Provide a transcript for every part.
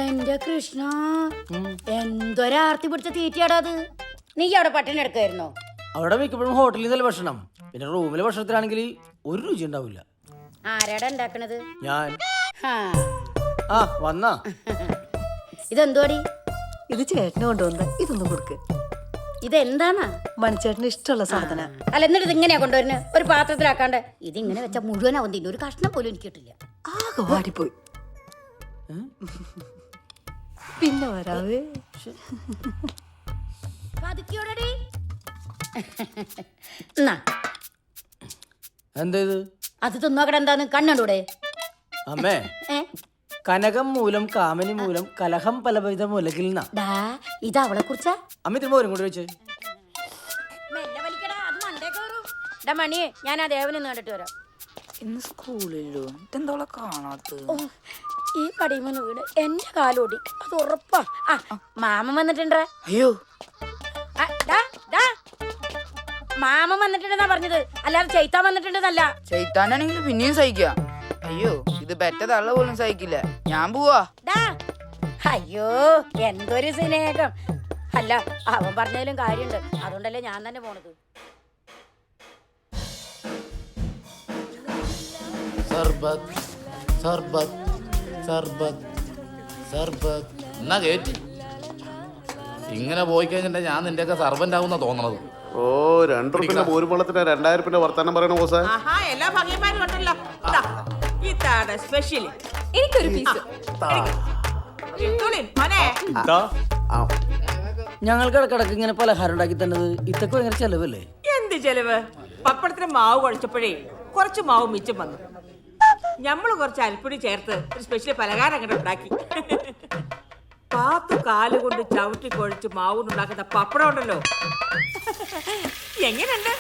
എന്റെ കൃഷ്ണ, എന്തൊരാർത്തി പിടിച്ച തീറ്റയാടാ അത്. നീ അവിടെ പട്ടിണി എടുക്കായിരുന്നോ? അവിടെ മിക്കപ്പോഴും ഹോട്ടലിൽ നിന്നല്ല ഭക്ഷണം. പിന്നെ റൂമിലെ ഭക്ഷണത്തിലാണെങ്കിൽ ഒരു രുചി ഉണ്ടാവില്ല. ആരാടാ ഉണ്ടാക്കണത്? ഞാൻ. ആ വന്നാ. ഇതെന്തോടി? ഇത് ചേട്ടന് കൊണ്ടുവന്ന. ഇതൊന്നും കൊടുക്ക്. ഇതെന്താന്നാ? മണിച്ചേട്ടന് ഇഷ്ടമുള്ള സാധന. അല്ല, എന്നിട്ട് ഇങ്ങനെയാ കൊണ്ടുവരുന്നത്? ഒരു പാത്രത്തിലാക്കാണ്ട്. ഇതിങ്ങനെ വെച്ചാൽ മുഴുവനാവും തിന്നു. ഒരു കഷ്ണം പോലും എനിക്ക് കിട്ടില്ല. ആകെ വാടിപ്പോയി. പിന്നെ വരാവേ. എന്താ ഇത്? അത് തിന്നോക്കട. എന്താന്ന് കണ്ണൂടെ? അമ്മേ, കനകം മൂലം കാമനി മൂലം കലഹം പലവിധ മൂലക്കിൽ നിന്നാ. ഇത് അവളെ കുറിച്ചാ? അമ്മ ഇത്തിരി മോരും കൂടി വെച്ച്. മണിയെ, ഞാൻ ആ ദേവനൊന്ന് കണ്ടിട്ട് വരാം. ഇന്ന് സ്കൂളിലോ ഇതെന്തോളെ കാണാത്ത? ഈ കടിമന്ന് വീട് എന്റെ കാലോടി, അത് ഉറപ്പാ. മാമൻ വന്നിട്ടുണ്ടാ? അയ്യോ, മാമൻ വന്നിട്ടുണ്ടെന്നാ പറഞ്ഞത്, അല്ലാതെ ചെയ്ത്താൻ വന്നിട്ടുണ്ടെന്നല്ല. ചെയ്ത്താനാണെങ്കിൽ പിന്നെയും സഹിക്കാം. അയ്യോ, ഇത് പെറ്റ തള്ള പോലും സഹിക്കില്ല. ഞാൻ പോവാ. അയ്യോ, എന്തൊരു സ്നേഹം. അല്ല, അവൻ പറഞ്ഞതിലും കാര്യമുണ്ട്. അതുകൊണ്ടല്ലേ ഞാൻ തന്നെ പോണത്. സർബത്ത് സർബത്ത് സർബത്ത് സർബത്ത് എന്നാ കേറ്റി. ഇങ്ങനെ പോയി കഴിഞ്ഞിട്ട് ഞാൻ നിന്റെയൊക്കെ സർവന്റ് ആവുന്ന തോന്നണത്. ഓ, 2 റുപ്യ ഒരു വെള്ളത്തിന് 2000 വർത്താനം പറയണ ബോസേ. എല്ലാ ഭംഗിമാരും ഉണ്ടല്ലോ. ഇതാണ് സ്പെഷ്യൽ. എനിക്കൊരു പീസ്. ഞങ്ങൾക്ക് ഇടക്കിടക്ക് ഇങ്ങനെ പലഹാരം ഉണ്ടാക്കി തന്നത് ഇതൊക്കെ ഭയങ്കര ചെലവല്ലേ? എന്ത് ചെലവ്? പപ്പടത്തിന് മാവ് കുഴച്ചപ്പോഴേ കുറച്ച് മാവ് മിച്ചം വന്നു. ഞമ്മള് കുറച്ച് അരിപ്പൊടി ചേർത്ത് ഒരു സ്പെഷ്യൽ പലഹാരം അങ്ങോട്ട് ഉണ്ടാക്കി. 10 കാലുകൊണ്ട് ചവിട്ടി കുഴച്ച് മാവുണ്ടാക്കുന്ന പപ്പടം ഉണ്ടല്ലോ, എങ്ങനെയുണ്ട്?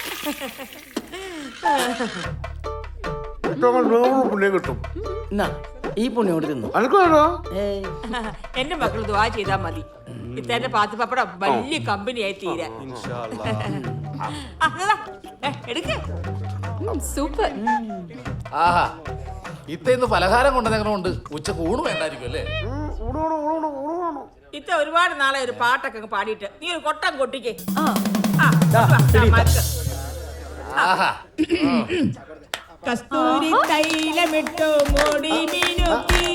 പുണ്യം കിട്ടും. എന്നാ ഈ പുണ്യം കൊണ്ട് തിന്നു. എന്റെ മക്കൾ ദുആ ചെയ്താൽ മതി. ഇത്തന്നെ പാത്തി പപ്പടം വലിയ കമ്പനിയായി തീരാൻ. എടുക്ക്. സൂപ്പർ. ആഹാ, ഇത്തേന്ന് പലഹാരം കൊണ്ടുവന്നെങ്ങനെയുണ്ട്? ഉച്ചക്ക് ഊണ് വേണ്ടായിരിക്കും അല്ലേ? ഇത്ത ഒരുപാട് നാളെ ഒരു പാട്ടൊക്കെ പാടിയിട്ട് നീ ഒരു കൊട്ടം കൊട്ടിക്കേ. കസ്തൂരി തൈലമിട്ടു മുടി മിനുക്കി,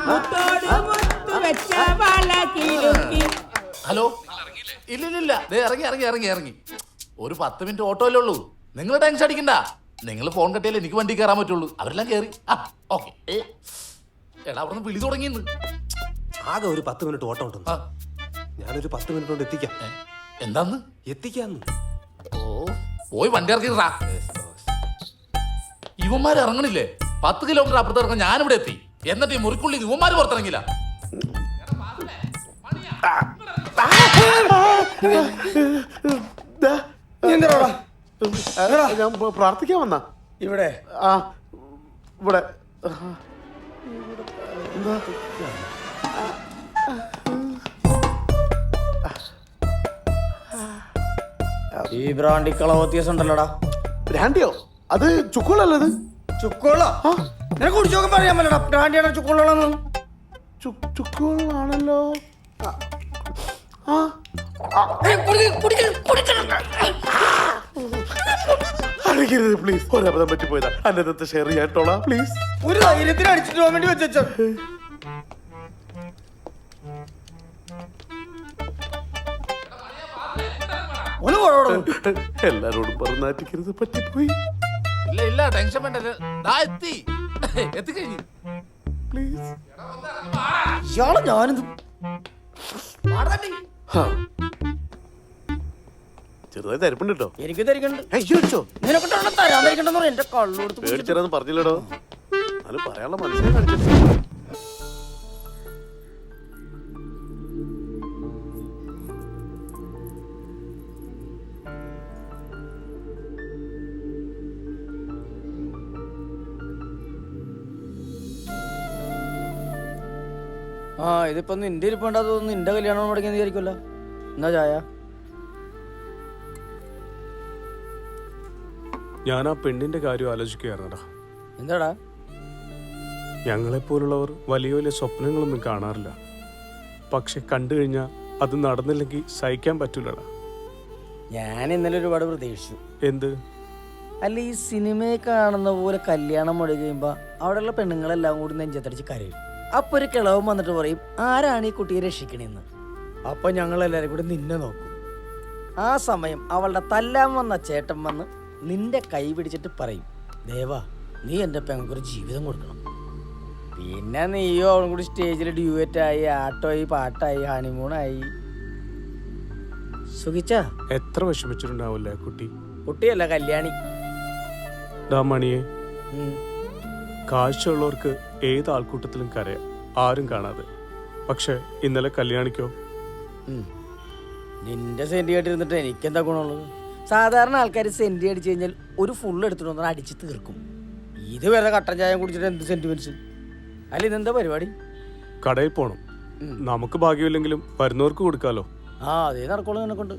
മുത്തോട് മുത്തു വെച്ച വള കിലുക്കി. ഹലോ, ഇല്ലില്ല, ഇറങ്ങി ഇറങ്ങി ഇറങ്ങി ഇറങ്ങി. ഒരു 10 മിനിറ്റ് ഓട്ടോയിലേ ഉള്ളൂ. നിങ്ങൾ ടെൻഷൻ അടിക്കണ്ട. നിങ്ങൾ ഫോൺ കട്ടിയാലേ എനിക്ക് വണ്ടി കയറാൻ പറ്റുള്ളൂ. അവരെല്ലാം കയറി. ഓക്കെ. എടാ, അവിടെ നിന്ന് വിളി തുടങ്ങിയെന്ന്. ആകെ ഒരു 10 മിനിറ്റ് ഓട്ടം ഉണ്ട്. ഞാനൊരു 10 മിനിറ്റ് കൊണ്ട് എത്തിക്കാം. എന്താന്ന്? എത്തിക്കാന്ന്. ഓ, പോയി വണ്ടി ഇറക്കിട്ടാ. ഇവന്മാര് ഇറങ്ങണില്ലേ? 10 കിലോമീറ്റർ അപ്പുറത്ത് ഇറങ്ങാൻ ഞാനിവിടെ എത്തി. എന്നിട്ട് ഈ മുറിക്കുള്ളി ഇവന്മാര് പുറത്തിറങ്ങില്ല. ഞാൻ പ്രാർത്ഥിക്കാൻ വന്ന ഇവിടെ. ഇവിടെ ഈ ബ്രാൻഡി കളവ് വ്യത്യാസം ഉണ്ടല്ലോടാ. ബ്രാൻഡിയോ? അത് ചുക്കുള്ളല്ലത്. ചുക്കോള നിനക്ക് കുടിച്ചു നോക്കാൻ പറയാൻ പറ്റടാ. ബ്രാൻഡിയാണോ ചുക്കോളാണെന്ന്? ചുക്കുള്ളാണല്ലോ. അടിക്കരുത് പ്ലീസ്. ഒരബദ്ധം പറ്റിപ്പോയതാ. അന്നത്തെ ഷെയർ ചെയ്യാട്ടോളാ പ്ലീസ്. ഒരു ധൈര്യത്തിന് അടിച്ചിട്ട് പോകാൻ വേണ്ടി വെച്ചോ. എല്ലാരോടും പറഞ്ഞാറ്റിക്കരുത്. പറ്റിപ്പോയി. ഇല്ല ഇല്ല, ടെൻഷൻ വേണ്ട. എത്തിക്കഴിഞ്ഞു. പ്ലീസ്. ഇയാളെ ഞാനിത് ചെറുതായി തരിപ്പുണ്ട് കേട്ടോ. എനിക്ക് തരിക്കണ്ട്. നിനക്ക് തരാൻ തരിക്കണ്ടെന്ന് എന്റെ കള്ളോടുത്ത് പേടിച്ചെന്ന് പറഞ്ഞില്ലടോ. അത് പറയാനുള്ള മനസ്സിലായി കാണിച്ചു. ഇതിപ്പോ നിന്റെ ഇരിപ്പുണ്ടാ തോന്നുന്നു. നിന്റെ കല്യാണം മുടങ്ങിയെന്ന് വിചാരിക്കുമല്ലോ. എന്നാ ചായ. ഞാൻ ആ പെണ്ണിന്റെ കാര്യം ആലോചിക്കുകയായിരുന്നടാ. എന്താടാ? ഞങ്ങളെപ്പോലുള്ളവർ വലിയ വലിയ സ്വപ്നങ്ങളൊന്നും കാണാറില്ല. പക്ഷെ കണ്ടു കഴിഞ്ഞാൽ അത് നടന്നില്ലെങ്കിൽ സഹിക്കാൻ പറ്റൂലടാ. ഞാൻ ഇന്നലെ ഒരുപാട് പ്രതീക്ഷിച്ചു. എന്ത്? അല്ല, ഈ സിനിമയെ കാണുന്ന പോലെ കല്യാണം മുടി കഴിയുമ്പോൾ അവിടെയുള്ള പെണ്ണുങ്ങളെല്ലാം കൂടി നെഞ്ചത്തടിച്ച് കരയും. അപ്പോൾ ഒരു കിളവൻ വന്നിട്ട് പറയും, ആരാണ് ഈ കുട്ടിയെ രക്ഷിക്കണേന്ന്. അപ്പോൾ ഞങ്ങളെല്ലാവരും കൂടി നിന്നെ നോക്കും. ആ സമയം അവളുടെ തല്ലാൻ വന്ന ചേട്ടൻ വന്ന് നിന്റെ കൈ പിടിച്ചിട്ട് പറയും, ദേവാ, നീ എൻ്റെ പെങ്ങൾക്കൊരു ജീവിതം കൊടുക്കണം. പിന്നെ നീയോ അവളും കൂടി സ്റ്റേജിൽ ഡ്യൂവറ്റായി, ആട്ടോയി, പാട്ടായി, ഹണിമൂണായി. സുഖിച്ച എത്ര വിഷമിച്ചിട്ടുണ്ടാവില്ലേ കുട്ടി? കുട്ടിയല്ല, കല്യാണി. മണിയെ, കാഴ്ചയുള്ളവർക്ക് ഏത് ആൾക്കൂട്ടത്തിലും കരയാം, ആരും കാണാതെ. പക്ഷെ ഇന്നലെ കല്യാണിക്കോ? നിന്റെ സെന്റി ആയിട്ടിരുന്നിട്ട് എനിക്കെന്താ ഗുണമുള്ളത്? സാധാരണ ആൾക്കാർ സെന്റി അടിച്ചു കഴിഞ്ഞാൽ ഒരു ഫുള്ള് എടുത്തിട്ട് വന്നാൽ അടിച്ച് തീർക്കും. ഇത് വേറെ കട്ടൻ ചായ കുടിച്ചിട്ട് എന്ത് സെന്റിമെന്റ്സ്? അല്ല, ഇതെന്താ പരിപാടി? കടയിൽ പോണം. നമുക്ക് ഭാഗ്യമില്ലെങ്കിലും വരുന്നവർക്ക് കൊടുക്കാലോ. ആ, അതേ നടക്കോളൂ എന്നെ കൊണ്ട്.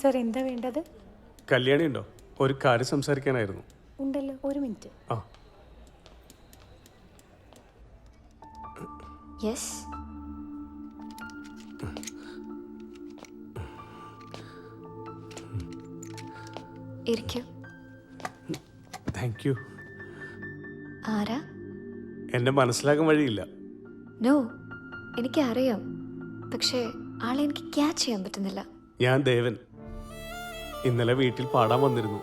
സർ, എന്താ വേണ്ടത്? കല്യാണി ഉണ്ടോ? ഒരു കാര്യം സംസാരിക്കാനായിരുന്നു. ഉണ്ടല്ലോ, ഒരു മിനിറ്റ്. ആ, യെസ്. ഇരിക്കൂ. Thank you. ആരാ? എന്നെ മനസ്സിലാക്കാൻ വഴിയില്ല. നോ, എനിക്കറിയാം. പക്ഷേ ആളെ എനിക്ക് ക്യാച്ച് ചെയ്യാൻ പറ്റുന്നില്ല. ഞാൻ ദേവൻ. ഇന്നലെ വീട്ടിൽ പാടാൻ വന്നിരുന്നു.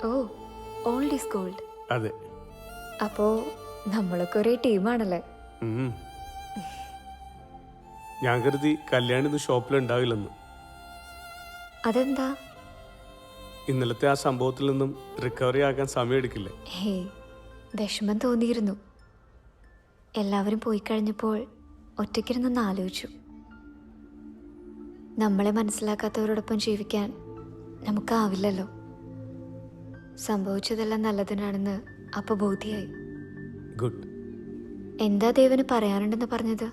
ഓ, ഓൾഡ് ഈസ് ഗോൾഡ്. അതെ. അപ്പോ നമ്മളൊക്കെ ഒരേ ടീമാണല്ലേ? ഞാൻ കരുതി കല്യാണി ഇന്ന് ഷോപ്പിലുണ്ടാവില്ലെന്ന്. അതെന്താ? ഇന്നലത്തെ ആ സംഭവത്തിൽ നിന്നും റിക്കവറി ആകാൻ സമയമെടുക്കില്ലേ? ഹേ, വിഷമം തോന്നിയിരുന്നു. എല്ലാവരും പോയി കഴിഞ്ഞപ്പോൾ ഒറ്റയ്ക്കിരുന്നൊന്ന് ആലോചിച്ചു. നമ്മളെ മനസ്സിലാക്കാത്തവരോടൊപ്പം ജീവിക്കാൻ നമുക്കാവില്ലല്ലോ. സംഭവിച്ചതെല്ലാം നല്ലതിനാണെന്ന് അപ്പോൾ ബോധ്യായി. ഗുഡ്. എന്താ ദേവന് പറയാനുണ്ടെന്ന് പറഞ്ഞത്?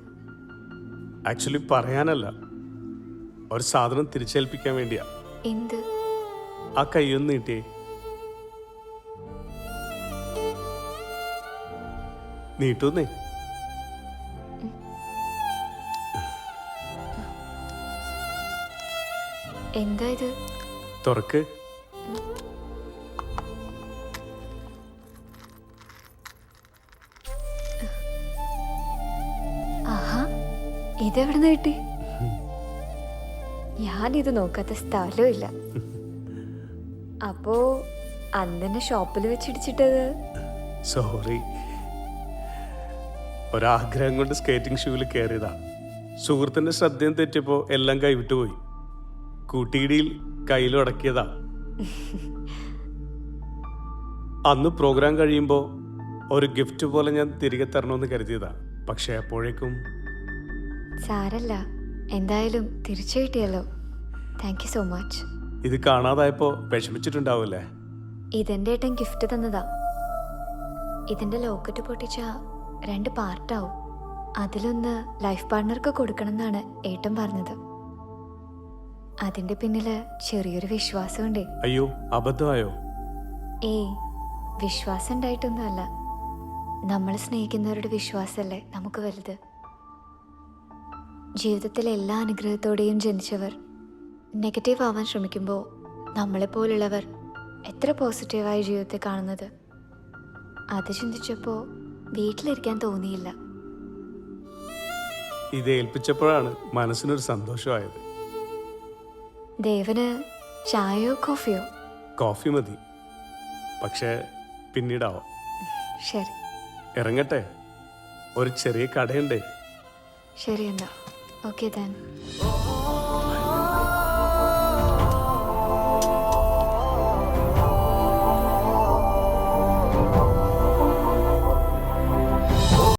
ആക്ച്വലി പറയാനല്ല, ഒരു സാധനം തിരിച്ചേൽപ്പിക്കാൻ വേണ്ടിയാ. എന്ത്? ആ കൈയൊന്ന് നീട്ടിയേ. നീട്ടുന്നേ. എന്താ ഇത്? തുറക്ക്. ആഹാ, ഇതെവിടെ നിന്ന് കിട്ടി? ഞാനിത് നോക്കാത്ത സ്ഥലവും ഇല്ല. അപ്പോ അന്നെ ഷോപ്പിൽ വെച്ചിടിച്ചിട്ടത്? സോറി, ഒരാഗ്രഹം കൊണ്ട് സ്കേറ്റിംഗ് ഷൂവിൽ കയറിയതാ. സുഹൃത്തിന്റെ ശ്രദ്ധയും തെറ്റിയപ്പോ എല്ലാം കൈവിട്ടുപോയി. കൂട്ടിയിടിയിൽ കയ്യിലുടക്കിയതാ. അന്ന് പ്രോഗ്രാം കഴിയുമ്പോ ഒരു ഗിഫ്റ്റ് പോലെ ഞാൻ തിരികെ തരണമെന്ന് കരുതിയതാ. പക്ഷെ അപ്പോഴേക്കും സാരല്ല, എന്തായാലും തിരിച്ചു കിട്ടിയല്ലോ. Thank you so much. ഇത് കാണാതായപ്പോ വിഷമിച്ചിട്ടുണ്ടാവൂലേ? ഇതെന്റെ ഏട്ടൻ ഗിഫ്റ്റ് തന്നതാ. ഇതിന്റെ ലോക്കറ്റ് പൊട്ടിച്ച 2 പാർട്ടാവും. അതിലൊന്ന് ലൈഫ് പാർട്ട്ണർക്ക് കൊടുക്കണം എന്നാണ് ഏട്ടൻ പറഞ്ഞത്. അതിന്റെ പിന്നില് ചെറിയൊരു വിശ്വാസമുണ്ടേ. അയ്യോ, അബദ്ധമായോ? ഏയ്, വിശ്വാസം ഉണ്ടായിട്ടൊന്നുമല്ല. നമ്മൾ സ്നേഹിക്കുന്നവരുടെ വിശ്വാസമല്ലേ നമുക്ക് വലുത്. ജീവിതത്തിലെ എല്ലാ അനുഗ്രഹത്തോടെയും ജനിച്ചവർ നെഗറ്റീവ് ആവാൻ ശ്രമിക്കുമ്പോൾ നമ്മളെപ്പോലുള്ളവർ എത്ര പോസിറ്റീവായ ജീവിതത്തെ കാണുന്നത്. അത് ചിന്തിച്ചപ്പോൾ വീട്ടിലിരിക്കാൻ തോന്നിയില്ല. ഇത് ഏൽപ്പിച്ചപ്പോഴാണ് മനസ്സിനൊരു സന്തോഷമായത്. ദേവന് ചായയോ കോഫിയോ? കോഫി മതി, പക്ഷേ പിന്നീടാവാം. ശരി. ഇറങ്ങട്ടെ, ഒരു ചെറിയ കടയുണ്ടേ. ശരി, എന്നാ ഓക്കെ താൻ.